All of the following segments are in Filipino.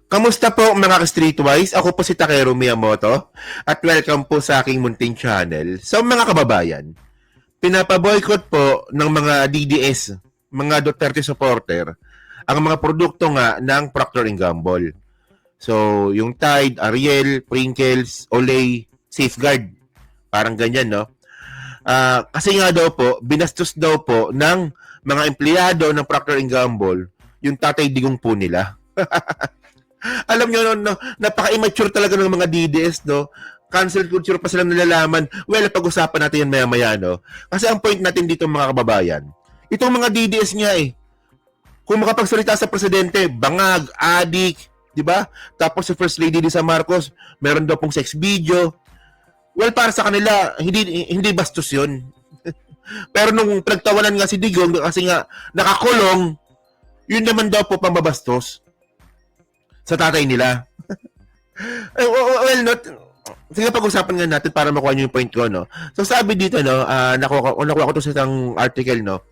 Kamusta po mga ka-Streetwise? Ako po si Takeru Miyamoto at welcome po sa aking munting channel. So mga kababayan, pinapaboycott po ng mga DDS, mga Duterte supporter, ang mga produkto nga ng Procter & Gamble. So yung Tide, Ariel, Pringles, Olay, Safeguard, parang ganyan no? Kasi nga daw po, binastos daw po ng mga empleyado ng Procter & Gamble yung tatay digong po nila. Alam nyo, no, napaka-immature talaga ng mga DDS, no? Cancel culture pa silang nalalaman. Well, pag-usapan natin yan maya-maya, no? Kasi ang point natin dito, mga kababayan, itong mga DDS nga kung makapagsalita sa presidente, bangag, adik, di ba? Tapos si First Lady Lisa Marcos, meron daw pong sex video. Well, para sa kanila, hindi bastos yun. Pero nung pinagtawanan nga si Digong, kasi nga nakakulong, yun naman daw po pambabastos sa tatay nila. Well, not, sige pag-usapan nga natin para makuha nyo yung point ko, no? So sabi dito, no, nakuha ko to sa isang article, no?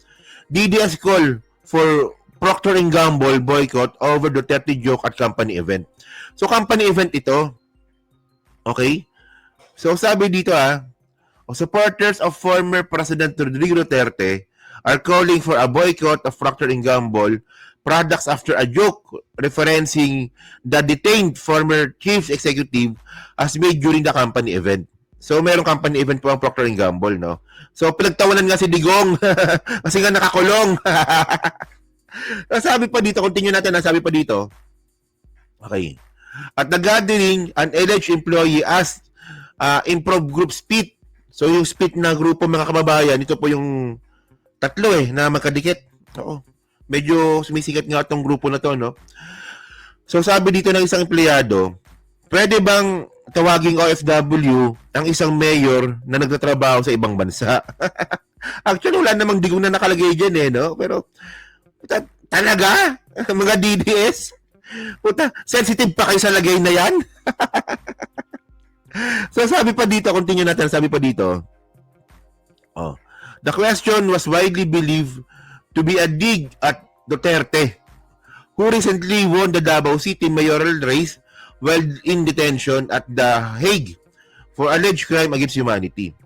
DDS call for Procter & Gamble boycott over Duterte joke at company event. So company event ito, okay? So sabi dito, supporters of former President Rodrigo Duterte are calling for a boycott of Procter & Gamble products after a joke referencing the detained former chief executive as made during the company event. So, mayroong company event po ang Procter & Gamble, no? So, pinagtawanan nga si Digong kasi nga nakakulong. Nasabi pa dito, continue natin, nasabi pa dito. Okay. At the gathering, an alleged employee asked improv group spit. So, yung spit na grupo mga kababayan, ito po yung tatlo na magkadikit. Oo. Medyo sumisikat nga itong grupo na to, no? So, sabi dito ng isang empleyado, pwede bang tawaging OFW ang isang mayor na nagtatrabaho sa ibang bansa? Actually, wala namang Digong na nakalagay dyan, no? Pero, talaga? Mga DDS? Puta, sensitive pa kayo sa lagay na yan? So, sabi pa dito, continue natin, sabi pa dito, the question was widely believed to be a dig at Duterte, who recently won the Davao City mayoral race while in detention at The Hague for alleged crime against humanity.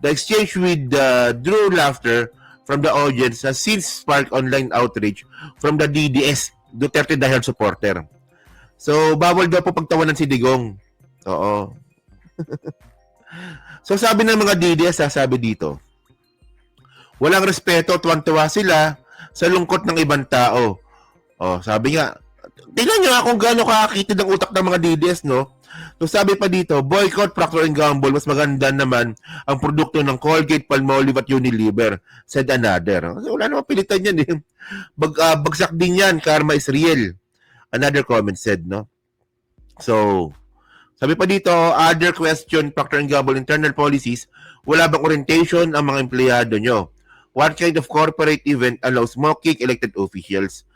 The exchange with drew laughter from the audience has since sparked online outrage from the DDS, Duterte diehard supporter. So, bawal daw po pagtawanan si Digong. Oo. So, sabi ng mga DDS, sabi dito, walang respeto, tuwang-tuwa sila sa lungkot ng ibang tao. Sabi nga, tingnan nyo kung gaano kakakitid ang utak ng mga DDS, no? So sabi pa dito, boycott Procter & Gamble, mas maganda naman ang produkto ng Colgate, Palmolive at Unilever, said another. Kasi wala namang pilitan yan, bagsak din yan, karma is real. Another comment said, no? So, sabi pa dito, other question, Procter & Gamble internal policies, wala bang orientation ang mga empleyado nyo? What kind of corporate event allows smoking elected officials?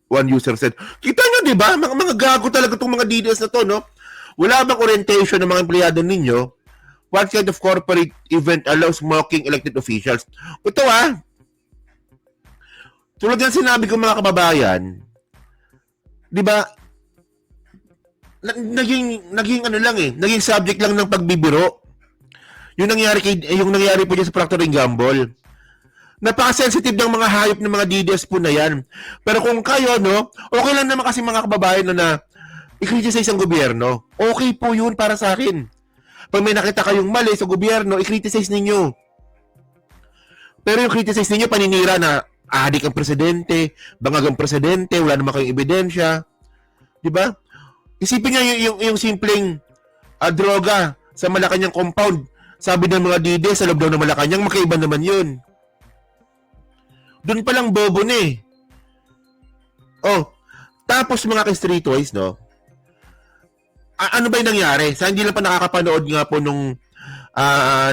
One user said, kita nyo, di ba? Mga gago talaga itong mga DDS na to, no? Wala bang orientation ng mga empleyado ninyo? What kind of corporate event allows smoking elected officials? Ito, tulad yan sinabi ko mga kababayan, di ba, naging subject lang ng pagbibiro. Yung nangyari po dyan sa Procter & Gamble. Napaka-sensitive ng mga hayop ng mga DDS po na yan. Pero kung kayo, no, okay lang naman kasi mga kababayan na i-criticize ang gobyerno. Okay po yun para sa akin. Pag may nakita kayong mali sa gobyerno, i-criticize ninyo. Pero yung criticize ninyo, paninira na adik ang presidente, bangag ang presidente, wala naman kayong ebidensya. Diba? Isipin nyo yung simpleng droga sa Malacanang compound. Sabi ng mga DDS sa loob daw ng Malacanang, magkaiba naman yun. Doon palang bobo na tapos mga ka-streetwise, no? Ano ba yung nangyari? Sa hindi lang pa nakakapanood nga po nung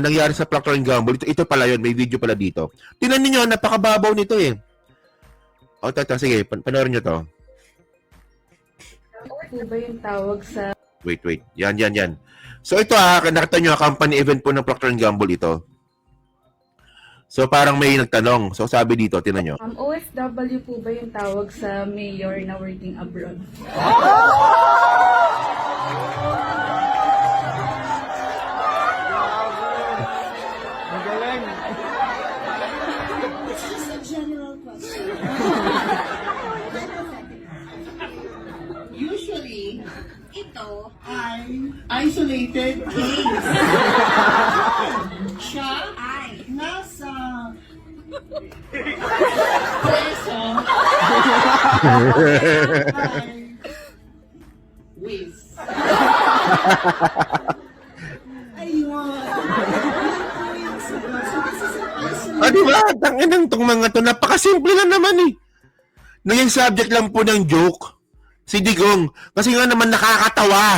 nangyari sa Procter & Gamble. Ito pala yun, may video pala dito. Tingnan niyo, napakababaw nito sige, panoorin nyo to. Ano ba yung tawag sa... Wait. Yan. So ito nakita nyo, company event po ng Procter & Gamble ito. So parang may nagtanong. So sabi dito, tinan nyo. OFW po ba yung tawag sa mayor na working abroad? It's just a general question. Usually, ito ay isolated case. Siya ay nasa preso ay whiz. Ayun. So this is an isolated Di ba? Tanginang tong mga to. Napakasimple lang naman eh. Naging subject lang po ng joke. Si Digong. Kasi nga naman nakakatawa.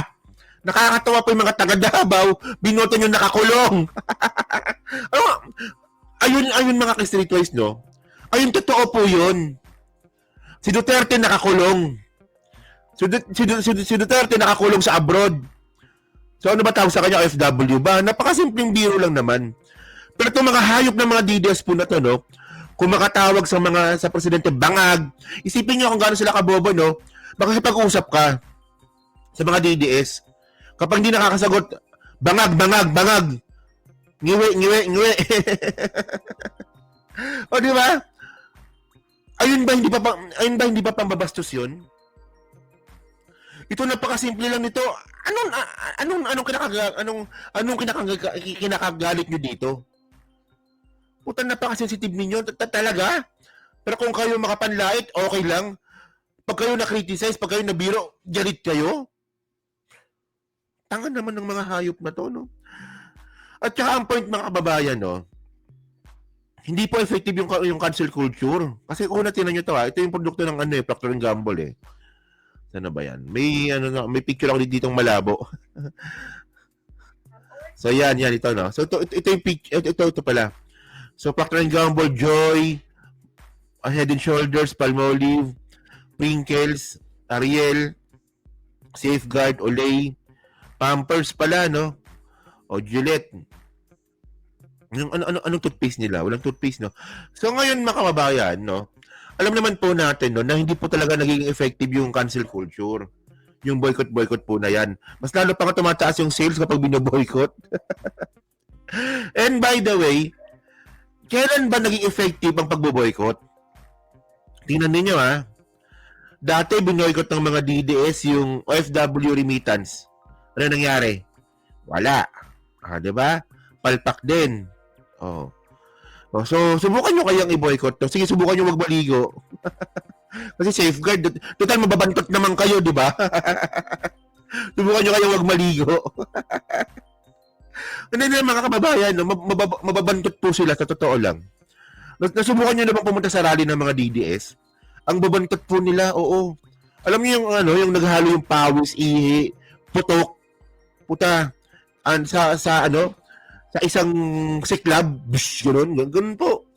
Nakakatawa po yung mga taga Davao. Binoto nyo nakakulong. ayun mga ka-streetwise, no? Ayun, totoo po yun. Si Duterte nakakulong. Si Duterte nakakulong sa abroad. So ano ba tawag sa kanya? OFW ba? Napakasimpleng biro lang naman. Pero itong mga hayop ng mga DDS po na to, no? Kung makatawag sa presidente bangag, isipin niyo kung gaano sila kabobo, no? Makakipag-usap ka sa mga DDS. Kapag hindi nakakasagot, bangag. Ngiwi. O, di ba? Ayun ba hindi pa pambabastos yun? Ito napakasimple lang nito. Anong kinakagalit nyo dito? Puta, napaka-sensitive ninyo. Talaga? Pero kung kayo makapanlait, okay lang. Pag kayo na-criticize, pag kayo nabiro, jarit kayo. Tanga naman ng mga hayop na to, no? At saka ang point, mga kababayan, no? Hindi po effective yung cancel culture. Kasi kung tinan nyo to, ito yung produkto ng Procter & Gamble, eh. Ano ba yan? May picture ako ditong malabo. So, yan, ito, no? So, ito yung picture, ito pala. So, Procter & Gamble, Joy, Head and Shoulders, Palmolive, Pringles, Ariel, Safeguard, Olay, Pampers pala, no? O Gillette. Anong toothpaste nila? Walang toothpaste, no? So, ngayon, mga kababayan, no? Alam naman po natin, no, na hindi po talaga naging effective yung cancel culture. Yung boycott po na yan. Mas lalo pa nga tumataas yung sales kapag binoboycott. And by the way, kailan ba naging effective ang pagboboycott? Tingnan ninyo, ha? Dati, binoycott ng mga DDS yung OFW remittance. Ano nangyari? Wala. Diba? Palpak din. Oh. So, subukan nyo kayang i-boycott to. Sige, subukan nyo magmaligo. Kasi safeguard. Total, mababantot naman kayo, di ba? Subukan nyo kayang magmaligo. Hindi na mga kababayan, no? Mababantot po sila, sa totoo lang. Nasubukan nyo na bang pumunta sa rally ng mga DDS? Ang babantot po nila, oo. Alam niyo yung naghalo yung pawis, ihi, putok, puta, sa isang siklab, ganun po.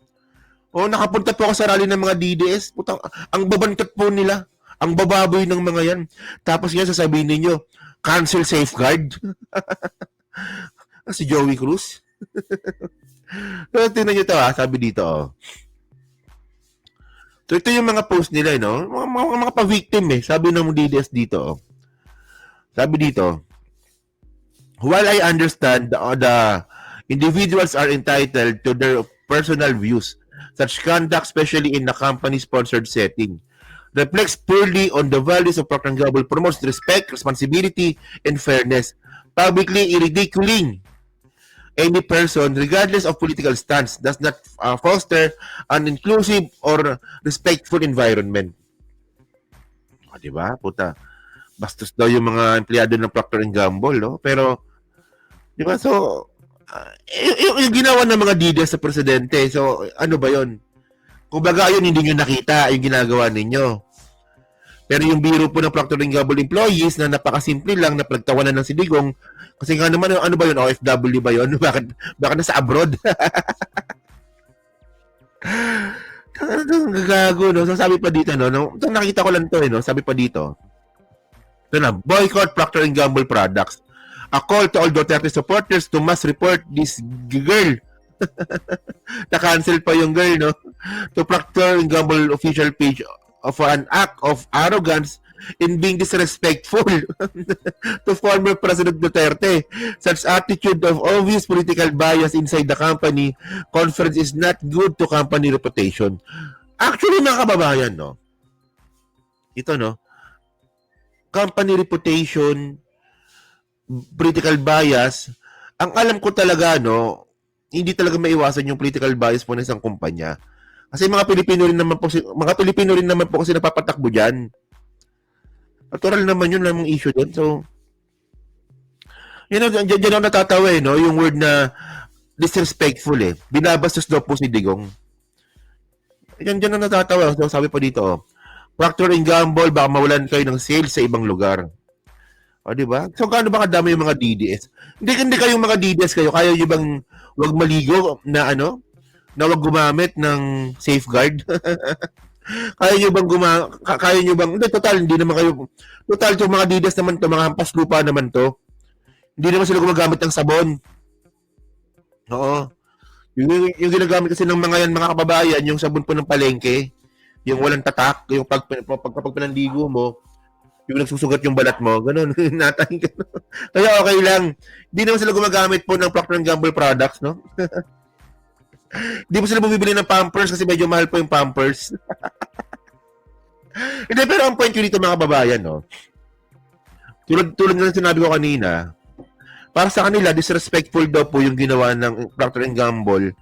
O, nakapunta po ako sa rally ng mga DDS, putang, ang babantot po nila, ang bababoy ng mga yan. Tapos yan, sasabihin ninyo, cancel safeguard. Si Joey Cruz. So, tingnan nyo ito, sabi dito, So, ito yung mga post nila, no? Mga pa-victim, Sabi ng DDS dito, Sabi dito, while I understand the individuals are entitled to their personal views, such conduct, especially in a company-sponsored setting, reflects poorly on the values of Procter & Gamble, promotes respect, responsibility, and fairness, publicly ridiculing any person, regardless of political stance, does not foster an inclusive or respectful environment. Diba? Puta. Bastos daw yung mga empleyado ng Procter & Gamble, no? Pero, diba? So, yung ginawa ng mga DDS sa presidente, so, ano ba yon? Kung baga yun, hindi nyo nakita yung ginagawa ninyo. Pero yung biro po ng Procter & Gamble employees na napakasimple lang, na pinagtawanan ng si Digong, kasi nga naman, ano ba yun? OFW ba yun? Bakit nasa abroad? Gagago, no? So, sabi pa dito, no? Nakita ko lang to, no? Sabi pa dito, ito na, boycott Procter & Gamble products. A call to all Duterte supporters to must report this girl Na-cancel pa yung girl, no? To Procter & Gamble official page of an act of arrogance in being disrespectful to former President Duterte. Such attitude of obvious political bias inside the company conference is not good to company reputation. Actually, mga kababayan, no? Ito, no? Company reputation, political bias, ang alam ko talaga, no, hindi talaga maiwasan yung political bias po ng isang kumpanya. Kasi mga Pilipino rin naman po kasi napapatakbo diyan. Natural naman yun lang ang issue doon. So, yun, dyan ako natatawa no? Yung word na disrespectful Binabastos daw po si Digong. Dyan ako natatawa. So, sabi pa dito, Procter & Gamble, baka mawalan kayo ng sales sa ibang lugar. O, di ba? So, gaano ba kadami yung mga DDS? Hindi kayong mga DDS kayo. Kaya nyo bang wag maligo na na wag gumamit ng safeguard? Kaya nyo bang, hindi naman kayo, total yung mga DDS naman to, mga hampas lupa naman to. Hindi naman sila gumagamit ng sabon. Oo. Yung ginagamit kasi ng mga yan, mga kababayan, yung sabon po ng palengke, yung walang tatak, yung kapag pinandigo mo, yung nagsusugat yung balat mo, ganun, natay ka. Kaya okay lang. Hindi naman sila gumagamit po ng Procter & Gamble products, no? Hindi po sila bumibili ng Pampers kasi medyo mahal po yung Pampers. Hindi, pero ang point ko dito mga kababayan, no? Tulad ng sinabi ko kanina, para sa kanila, disrespectful daw po yung ginawa ng Procter & Gamble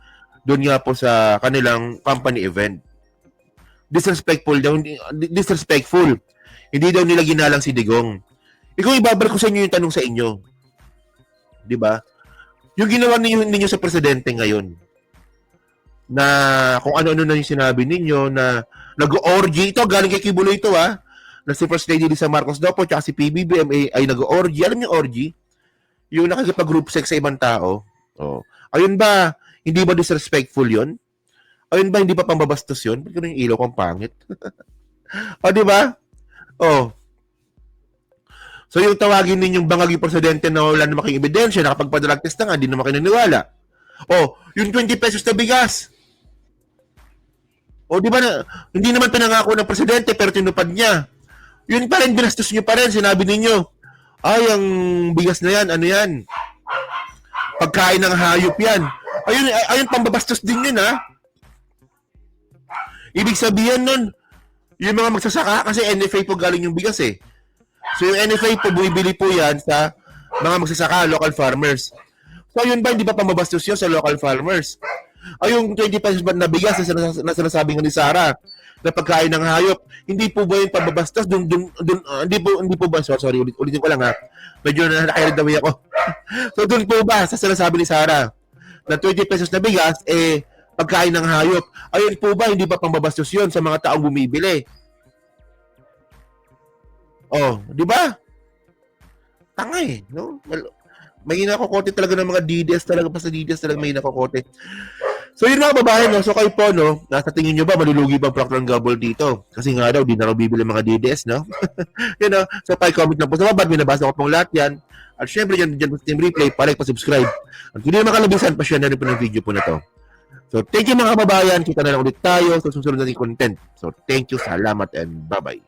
doon nga po sa kanilang company event. Disrespectful. Hindi daw nila ginalang si Digong. Ikaw, ibabalik ko sa inyo yung tanong sa inyo. Di ba? Yung ginawa ninyo sa presidente ngayon, na kung ano-ano na yung sinabi ninyo, na nag-orgy, ito, galing kay Kibuloy ito, na si First Lady Lisa Marcos daw po, tsaka si PBBM ay nag-orgy. Alam niyo orgy? Yung nakikipag-group sex sa ibang tao. Oh. Ayun ba, hindi ba disrespectful yun? Ayun ba, hindi pa pambabastos yun? Ba't yung ilaw kong pangit? O, di ba? Oh. So, yung tawagin ninyong bangag yung presidente na wala na making ebidensya, nakapagpadalag test na nga, hindi naman kinaniwala. Oh, yung 20 pesos na bigas. O, di ba na, hindi naman pinangako ng presidente, pero tinupad niya. Yun pa rin, binastos niyo pa rin, sinabi ninyo, ay, ang bigas na yan, ano yan? Pagkain ng hayop yan. Ayun, pambabastos din yun, Ibig sabihin nun, yung mga magsasaka, kasi NFA po galing yung bigas So yung NFA po, bumibili po yan sa mga magsasaka, local farmers. So yun ba, hindi ba pambabastos yun sa local farmers? Ay, yung 20 pesos ba na bigas na sinasabi nga ni Sarah, na pagkain ng hayop, hindi po ba yung pambabastos? Hindi po ba, sorry, ulitin ko lang Medyo nakakirid daw ako. So doon po ba, sa sinasabi ni Sarah, na 20 pesos na bigas, pagkain ng hayop. Ayun po ba, hindi ba pambabastos yun sa mga taong bumibili? Oh, di ba? Tanga no? May nakokote talaga ng mga DDS talaga, basta DDS talaga may nakokote. So yun mga babae, no? So kayo po, no? Nasa tingin nyo ba, malulugi ba Procter & Gamble dito? Kasi nga daw, di na raw bibili mga DDS, no? Yun, no? So pa-comment lang po sa baba, binabasa ko pong lahat yan. At syempre, dyan po sa Team Replay, pa-like, pa-subscribe. At kung hindi naman kalabisan, pa-share na rin po ng video po na to. So, thank you mga kababayan. Kita na lang ulit tayo sa susunod nating content. So, thank you, salamat, and bye-bye.